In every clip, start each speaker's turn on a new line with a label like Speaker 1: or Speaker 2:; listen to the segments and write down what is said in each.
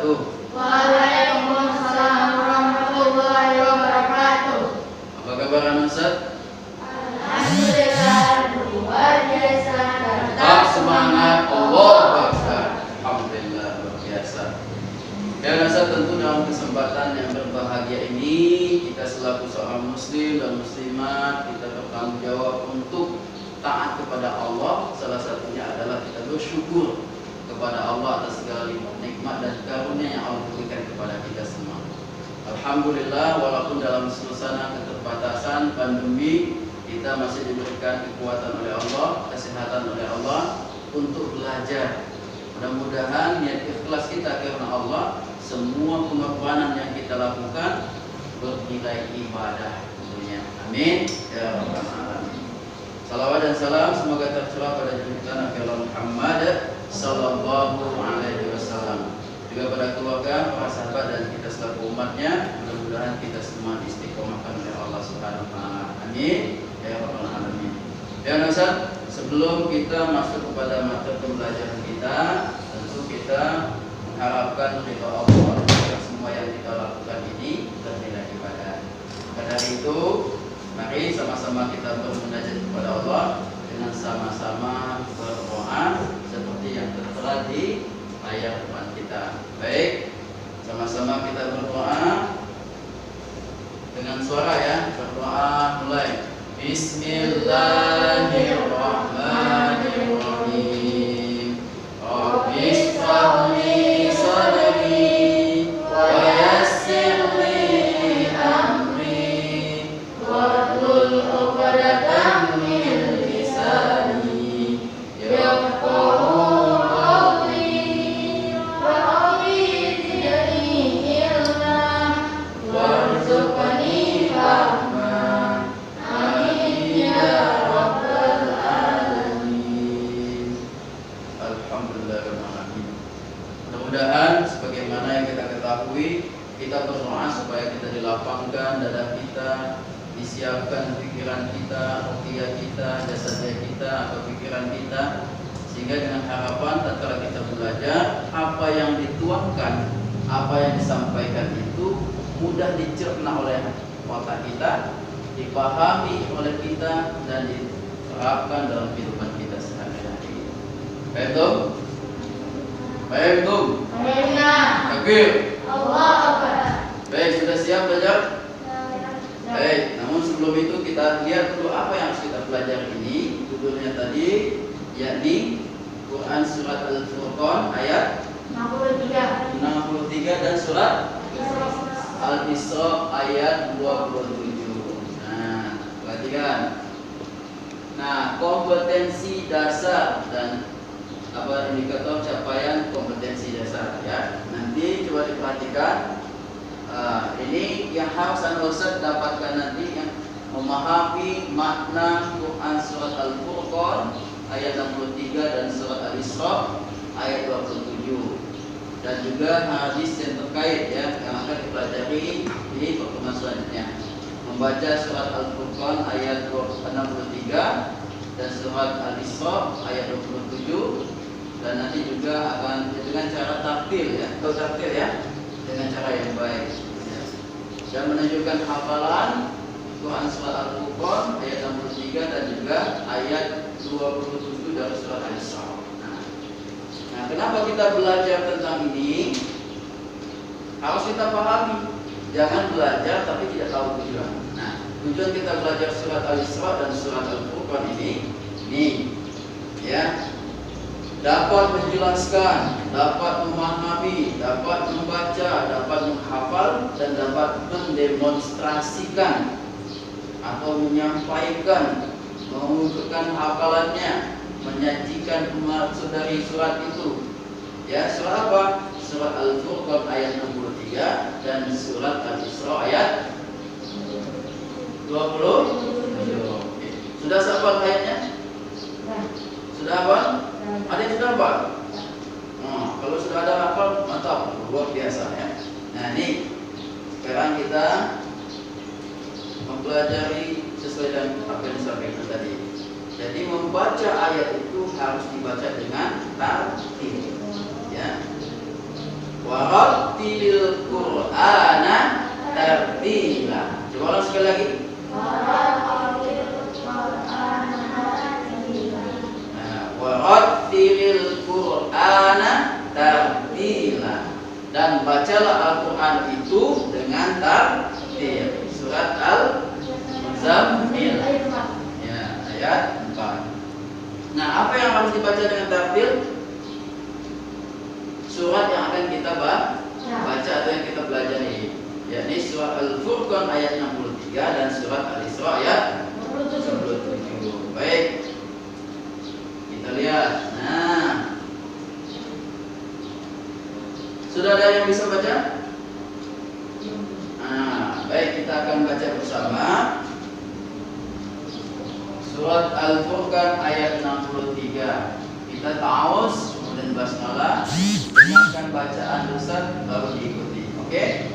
Speaker 1: wabarakatuh.
Speaker 2: Waalaikumsalam warahmatullahi wabarakatuh.
Speaker 1: Apa kabar Ustaz?
Speaker 2: Alhamdulillah, luar biasa.
Speaker 1: Tetap semangat, Allah Akbar. Alhamdulillah, luar biasa. Ya Ustaz, tentu dalam kesempatan yang berbahagia ini kita selaku seorang muslim dan muslimat kita bertanggung jawab untuk taat kepada Allah. Salah satunya adalah kita bersyukur kepada Allah atas segala nikmat dan karunia yang Allah berikan kepada kita semua. Alhamdulillah, walaupun dalam suasana keterbatasan pandemi kita masih diberikan kekuatan oleh Allah, kesehatan oleh Allah untuk belajar. Mudah-mudahan niat ikhlas kita karena Allah, semua pengorbanan yang kita lakukan bernilai ibadah tentunya. Amin ya rabbal alamin. Salawat dan salam semoga tercurah pada junjungan Nabi Muhammad sallallahu alaihi wasallam, juga pada keluarga, para sahabat dan kita selaku umatnya. Mudah-mudahan kita semua istiqomahkan oleh Allah Subhanahu wa taala. Amin ya rabbal alamin. Ya Ustaz, sebelum kita masuk kepada materi pembelajaran kita, tentu kita mengharapkan ridha Allah agar semua yang kita lakukan ini bernilai ibadah. Maka dari itu, mari sama-sama kita bermunajat kepada Allah dengan sama-sama berdoa seperti yang tertera di layar depan kita. Baik, sama-sama kita berdoa dengan suara ya. Berdoa mulai. Bismillahirrahmanirrahim. Rabbis shrahli sadri wa yassir li amri wahlul 'uqdatam min lisani yafqahu qawli wa zidni ilma warzuqni fahma. Amin ya rabbal alamin. Alhamdulillahirrahmanirrahim. Mudah-mudahan sebagaimana yang kita ketahui, kita berdoa supaya kita dilapangkan dada kita, disiapkan pikiran kita, ruqyah kita, jasad kita atau pikiran kita, sehingga dengan harapan tatkala kita belajar, apa yang dituangkan, apa yang disampaikan itu mudah dicerna oleh otak kita, dipahami oleh kita dan diterapkan dalam kehidupan kita sehari-hari. Baik tuh? Baik tuh? Takbir.
Speaker 2: Allah Akbar.
Speaker 1: Baik, sudah siap belajar? Baik, namun sebelum itu kita lihat dulu apa yang harus kita pelajari ini. Judulnya tadi yakni Quran Surat Al-Furqan ayat 63 dan Surat Al-Isra ayat 27. Nah, perhatikan. Nah, kompetensi dasar dan indikator capaian kompetensi dasar ya. Nanti coba diperhatikan. Ini yang harus Anda dapatkan nanti, yang memahami makna Quran Surat Al-Furqan ayat 63 dan Surat Al-Isra ayat 27, dan juga hadis yang terkait ya yang akan dipelajari di pertemuan selanjutnya. Membaca Surat Al-Furqan ayat 63 dan Surat Al-Isra ayat 27, dan nanti juga akan dengan cara taktil ya, dengan cara yang baik ya. Dan menunjukkan hafalan Quran Surat Al-Furqan ayat 63 dan juga ayat 27 dari Surat Al-Isra. Nah, kenapa kita belajar tentang ini? Harus kita pahami. Jangan belajar tapi tidak tahu tujuan. Nah, tujuan kita belajar Surat Al-Isra dan Surat Al-Furqan ini ya, dapat menjelaskan, dapat memahami, dapat membaca, dapat menghafal, dan dapat mendemonstrasikan atau menyampaikan, mengungkapkan hafalannya, menyajikan maksud dari surat itu. Ya, surat apa? Surat Al-Furqan ayat 63 dan Surat Al-Isra ayat 20. Sudah hafal ayatnya? Sudah hafal? Ada yang sudah hafal? Kalau sudah ada hafal, mantap, luar biasa ya. Nah, ini sekarang kita mempelajari sesuai dengan apa yang disampaikan tadi. Jadi membaca ayat itu harus dibaca dengan tartil ya. Warat warattilil Qur'ana tartila. Coba ulang sekali lagi. Warattilil Qur'ana tartila. Dan bacalah Al-Quran itu dengan tartil. Surat Al-Muzammil ya, ayat 4. Nah, apa yang harus dibaca dengan tartil? Surat yang akan kita baca atau yang kita pelajari, yakni surat Al-Furqan ayat 63 dan surat Al-Isra ayat 27. Baik, kita lihat. Nah, sudah ada yang bisa baca? Nah, baik, kita akan baca bersama surat Al-Furqan ayat 63. Kita ta'awuz, kemudian basmalah, dengarkan bacaan Ustaz, baru diikuti. Oke?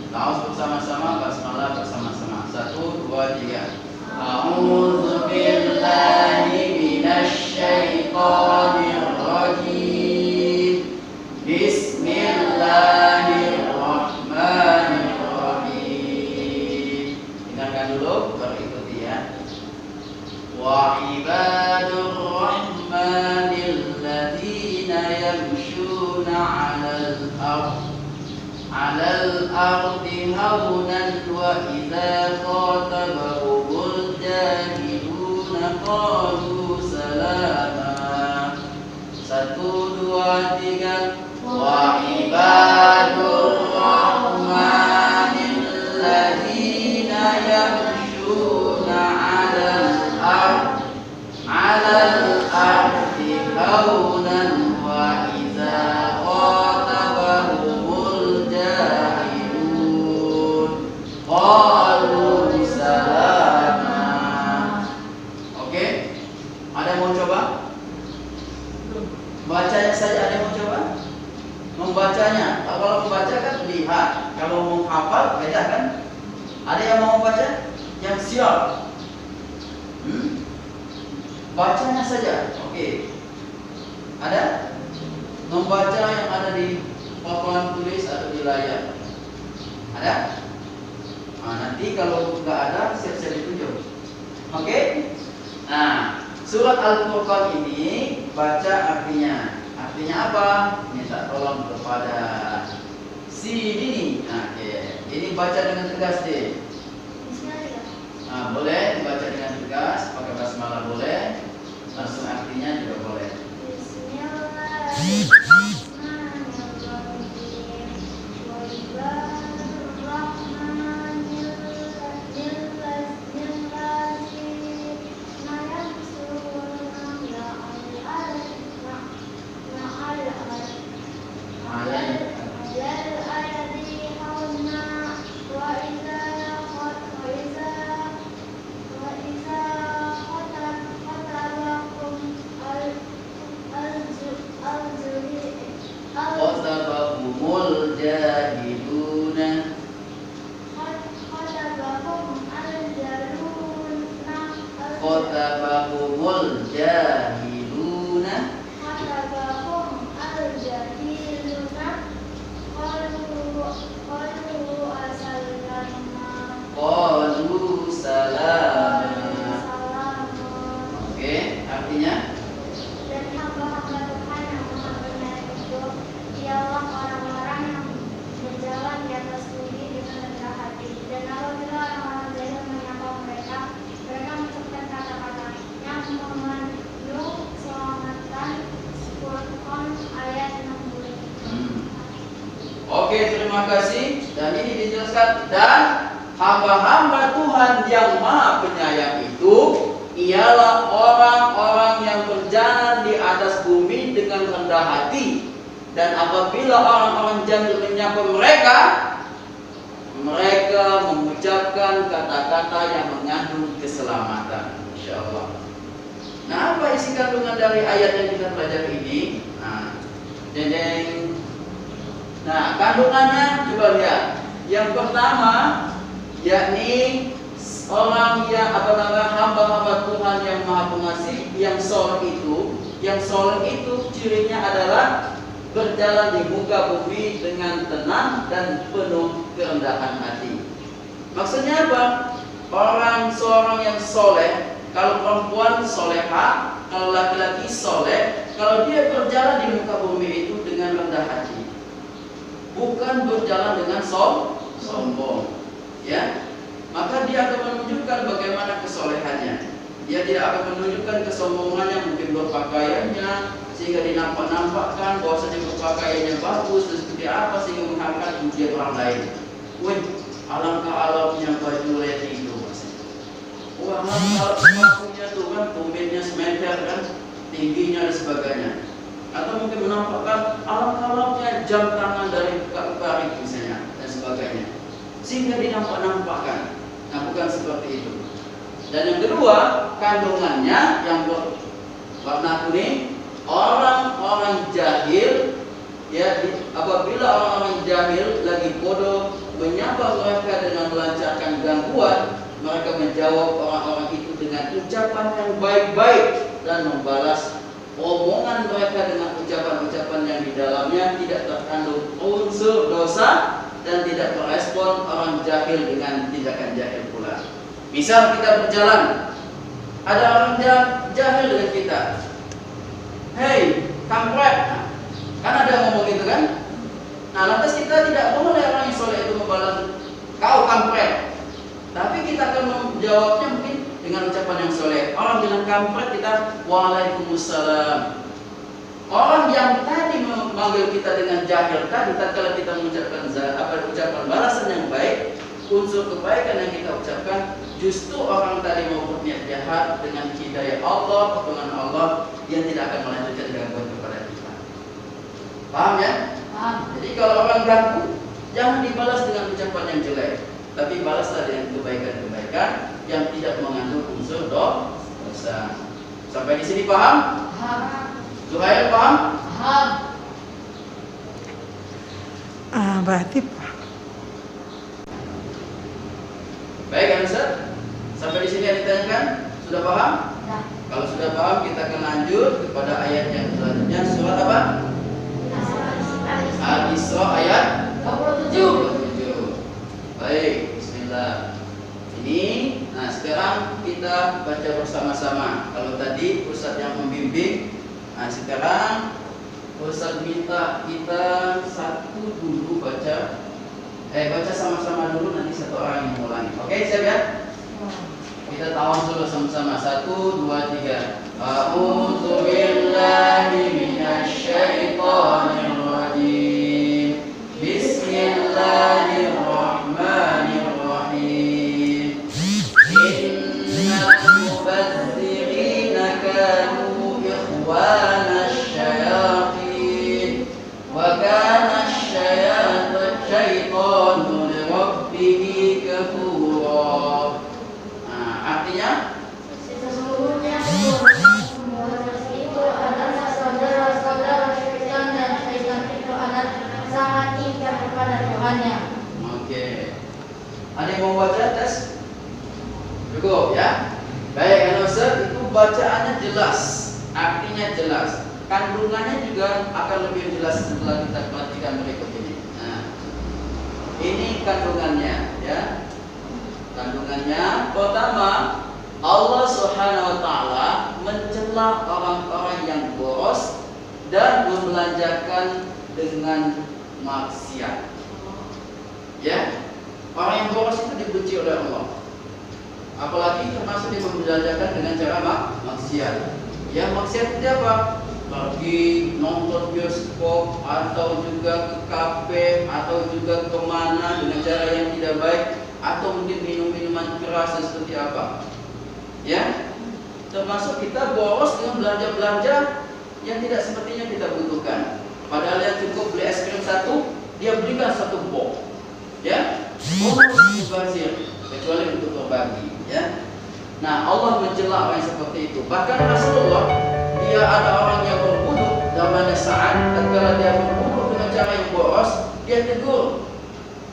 Speaker 1: Ta'awuz bersama-sama, basmalah bersama-sama. 1, 2, 3. A'udzu billahi minasy syaithanir rajim. Bismillahirrahmanirrahim. Dengarkan dulu, baru ikuti ya. Wa ibadur rahmanil ladzina yamshuna 'alal ardi hawnan wa idza khatabahumul jahiluna qalu salama. 1, 2, 3. Wa ibadur rahmanil ladzina yamshuna 'alal ardi hawnan wa idza khatabahumul jahilun qalu salama. Oke? Ada yang mau coba? Bacanya saja, ada yang mau coba? Membacanya, kalau membaca kan lihat, kalau menghafal beda kan? Ada yang mau baca? Yang siap? Bacanya saja, oke. Ada? Membaca yang ada di papan tulis atau di layar? Ada? Nah, nanti kalau nggak ada, siap-siap ditunjuk. Oke? Nah, surat Al-Furqan ini baca artinya. Artinya apa? Minta tolong kepada si Dini. Nah, ini baca dengan tegas deh. Nah, boleh dibaca dengan tegas, pakai basmalah boleh, langsung artinya juga boleh. Qatabahumul jahiluna. Qatabahumul jahiluna. Qalu salama. Oke, artinya?
Speaker 2: Dan hamba-hamba Tuhan yang maha benar itu ialah orang-orang yang berjalan di atas bumi dengan rendah hati. Dan apabila orang-orang jahil menyapa mereka, mereka mengucapkan kata-kata yang mengandung selamatan. Furqan ayat 60.
Speaker 1: Oke, terima kasih. Dan ini dijelaskan, dan hamba-hamba Tuhan yang maha penyayang itu ialah orang-orang yang berjalan di atas bumi dengan rendah hati. Dan apabila orang-orang jahil menyapa mereka, mereka mengucapkan kata-kata yang mengandung keselamatan. Insya Allah. Nah, apa isi kandungan dari ayat yang kita pelajari ini? Nah, jeng. Nah, kandungannya coba lihat. Yang pertama, yakni orang yang hamba-hamba Tuhan yang maha pengasih, yang soleh itu cirinya adalah berjalan di muka bumi dengan tenang dan penuh kerendahan hati. Maksudnya apa? Seorang yang soleh, kalau perempuan soleha, kalau laki-laki soleh, kalau dia berjalan di muka bumi itu dengan rendah hati, bukan berjalan dengan sombong, ya, maka dia akan menunjukkan bagaimana kesolehannya. Dia tidak akan menunjukkan kesombongannya, mungkin berpakaiannya, sehingga dinampak-nampakkan bahwasanya berpakaiannya bagus dan seperti apa, sehingga mengharapkan pujian orang lain. Wih, alangkah baju leti itu, wah, kalau sepatunya tuh kan tumbennya semeter kan, tingginya dan sebagainya. Atau mungkin menampakkan alangkah jam tangan dari buka-buka misalnya dan sebagainya, sehingga dinampak-nampakkan. Nah, bukan seperti itu. Dan yang kedua, kandungannya yang berwarna kuning, orang-orang jahil, ya, apabila orang-orang jahil lagi bodoh menyapa mereka dengan melancarkan gangguan, mereka menjawab orang-orang itu dengan ucapan yang baik-baik dan membalas omongan mereka dengan ucapan-ucapan yang di dalamnya tidak terkandung unsur dosa dan tidak merespon orang jahil dengan tindakan jahil pula. Misal kita berjalan, ada orang jahil dengan kita, hei kampret, kan ada yang ngomong gitu kan. Nah, lantas kita tidak boleh orang yang soleh itu membalas kau kampret, tapi kita akan menjawabnya mungkin dengan ucapan yang soleh. Orang bilang kampret, kita waalaikumsalam. Orang yang tadi memanggil kita dengan jahil tadi, tatkala kita mengucapkan ucapan balasan yang baik, unsur kebaikan yang kita ucapkan, justru orang tadi mau berniat jahat dengan hidayah Allah, pertolongan Allah, yang tidak akan melanjutkan gangguan kepada kita. Paham ya? Paham. Jadi kalau orang ganggu, jangan dibalas dengan ucapan yang jelek, tapi balaslah dengan kebaikan-kebaikan yang tidak mengandung unsur dosa. Sampai di sini paham? Paham. Zuhair paham? Paham.
Speaker 3: Berarti
Speaker 1: baik, Ustaz. Sampai di sini yang ditanyakan sudah paham? Ya. Kalau sudah paham, kita akan lanjut kepada ayat yang selanjutnya. Surat apa? Al-Isra ayat 27. Baik, bismillah. Nah sekarang kita baca bersama-sama. Kalau tadi Ustaz yang membimbing, nah sekarang Ustaz minta kita satu dulu baca sama-sama dulu, nanti satu orang yang mengulangi. Oke, siap ya? Kita tawaf dulu sama-sama. 1, 2, 3. A'udzu billahi minasyaitonir rajim. Bismillahirrahmanirrahim. Innal mubadzirina kanu ikhwana syayatin wa kana syaitanu li rabbih kafura. Artinya
Speaker 2: sesungguhnya itu adalah saudara-saudara syaitan, dan syaitan itu adalah sangat ingkar kepada Tuhannya.
Speaker 1: Oke. Ada yang mau baca tes? Cukup ya? Baik, Ustaz, itu bacaannya jelas, artinya jelas, kandungannya juga akan lebih jelas setelah kita perhatikan berikut ini. Nah, ini kandungannya ya. Kandungannya pertama, Allah Subhanahu wa taala mencela orang-orang yang boros dan membelanjakan dengan maksiat. Ya, orang yang boros itu dibenci oleh Allah. Apalagi termasuk dia membelanjakan dengan cara maksiat. Ya, maksiat itu apa? Pergi nonton bioskop, atau juga ke kafe, atau juga kemana dengan cara yang tidak baik, atau mungkin minum-minuman keras seperti apa. Ya, termasuk kita boros dengan belanja-belanja yang tidak sepertinya kita butuhkan. Padahal yang cukup beli es krim satu, dia belikan satu box. Ya, boros mubazir, kecuali untuk berbagi. Ya, nah Allah mencela orang yang seperti itu. Bahkan Rasulullah, dia ada orang yang berwudu zamannya saat, tatkala dia berwudu dengan cara yang boros, dia tegur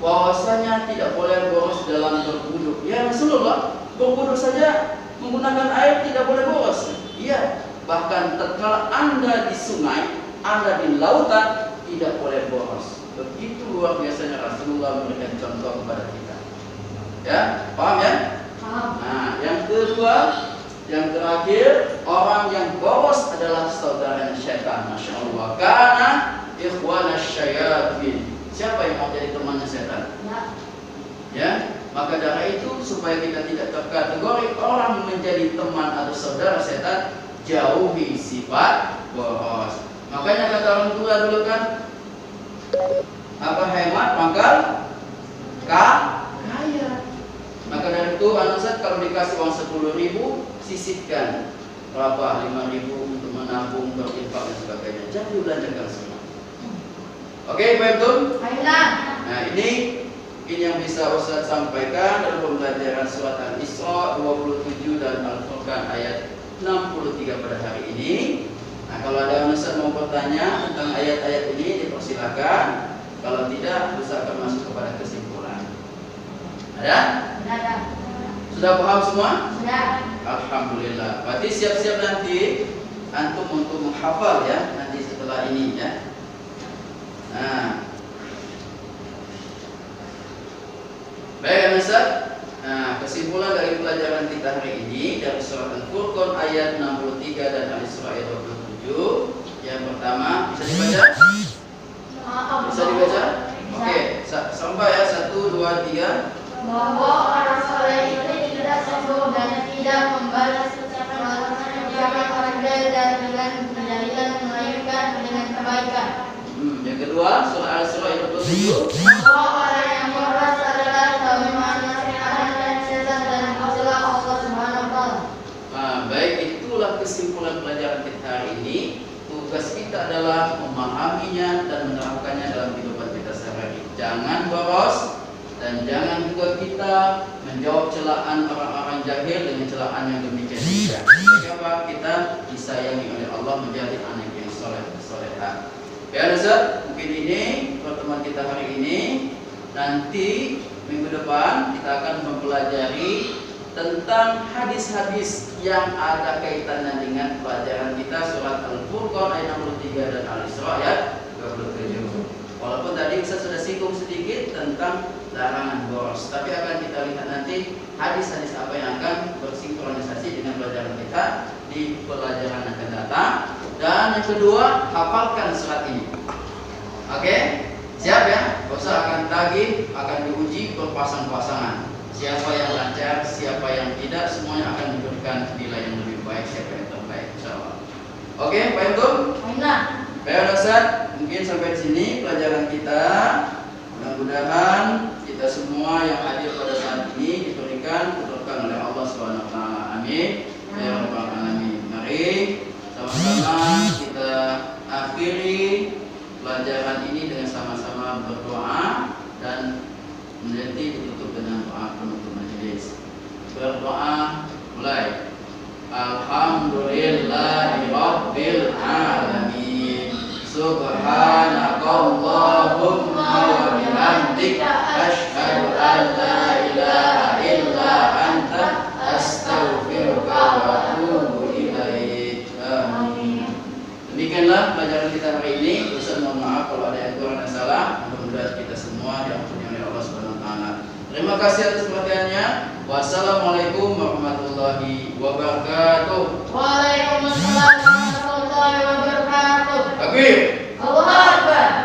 Speaker 1: bahwasanya tidak boleh boros dalam berwudu. Ya Rasulullah, berwudu saja menggunakan air tidak boleh boros. Iya, bahkan tatkala Anda di sungai, Anda di lautan, tidak boleh boros. Begitu luar biasanya Rasulullah memberikan contoh kepada kita. Ya, paham ya?
Speaker 2: Paham.
Speaker 1: Nah, yang kedua, yang terakhir, orang yang boros adalah saudaranya setan. Masya Allah. Karena ikhwana syayatin. Siapa yang mau jadi temannya setan?
Speaker 2: Ya.
Speaker 1: Ya, maka dari itu supaya kita tidak terkategori orang menjadi teman atau saudara setan, jauhi sifat boros. Makanya kata orang tua dulu kan, apa hemat maka kaya. Maka dari itu anak saya kalau dikasih uang 10.000, sisihkan berapa 5.000 untuk menabung, berinfak dan sebagainya. Jangan dibelanjakan semua. Oke, Pak Ibtu?
Speaker 2: Baiklah.
Speaker 1: Nah, ini yang bisa Ustaz sampaikan dalam pembelajaran surat Al-Isra 27 dan Al-Furqan ayat 63 pada hari ini. Nah, kalau ada Ustaz mau bertanya tentang ayat-ayat ini, dipersilakan. Kalau tidak, Ustaz akan masuk kepada kesimpulan. Ada?
Speaker 2: Ada.
Speaker 1: Sudah paham semua?
Speaker 2: Sudah.
Speaker 1: Alhamdulillah. Berarti siap-siap nanti antum untuk menghafal ya nanti setelah ini ya. Nah, baik Ustaz. Nah, kesimpulan dari pelajaran kita hari ini dari surat Al-Furqan ayat 63 dan Al-Isra ayat 27. Yang pertama, bisa dibaca? Bisa dibaca? Oke, sampai ya 1 2 3.
Speaker 2: Bahwa orang soleh itu tidak sombong dan tidak membalas ucapan orang jahat dan dengan kejahatan melainkan dengan kebaikan.
Speaker 1: Yang kedua, surah Al-Isra ayat 27.
Speaker 2: Bahwa orang yang boros adalah tauman nasihat dan setan dan musuh Allah Subhanahu wa taala.
Speaker 1: Baik, itulah kesimpulan pelajaran kita hari ini. Tugas kita adalah memahaminya dan menerapkannya dalam kehidupan kita sehari-hari. Jangan boros dan jangan juga kita menjawab celaan orang-orang jahil dengan celaan yang demikian juga. Sehingga kita disayangi oleh Allah menjadi anak yang soleh-solehah. Ya Ustaz, mungkin ini pertemuan kita hari ini. Nanti minggu depan kita akan mempelajari tentang hadis-hadis yang ada kaitannya dengan pelajaran kita surat Al-Furqan ayat 63 dan Al-Isra ayat 27. Walaupun tadi saya sudah singgung sedikit tentang larangan boros, tapi akan kita lihat nanti hadis-hadis apa yang akan bersinkronisasi dengan pelajaran kita di pelajaran yang akan datang. Dan yang kedua, hafalkan surat ini. Oke? Siap ya? Ustaz akan tagih, akan diuji berpasang-pasangan. Siapa yang lancar, siapa yang tidak, semuanya akan diberikan nilai yang lebih baik, siapa yang terbaik, insyaallah. Oke, Pak Ibtu?
Speaker 2: Baiklah.
Speaker 1: Baik Ustaz, mungkin sampai di sini pelajaran kita. Mudah-mudahan kita semua yang hadir pada saat ini diberikan keberkahan oleh Allah Subhanahu wa taala. Amin. Ya rabbal alamin. Mari sama-sama kita akhiri pelajaran ini dengan sama-sama berdoa dan nanti ditutup dengan doa penutup majelis. Berdoa mulai. Alhamdulillahirabbil alamin. Subhanakallahumma wa bihamdika asyhadu an la ilaha illa anta astaghfiruka wa atubu ilaik. Amin. Demikianlah pelajaran kita hari ini. Ustaz mohon maaf kalau ada yang kurang dan salah. Mudah-mudahan kita semua diampuni oleh Allah Subhanahu wa taala. Terima kasih atas perhatiannya. Wassalamualaikum warahmatullahi wabarakatuh.
Speaker 2: Waalaikumsalam warahmatullahi wabarakatuh.
Speaker 1: Takbir.
Speaker 2: Allahu Akbar.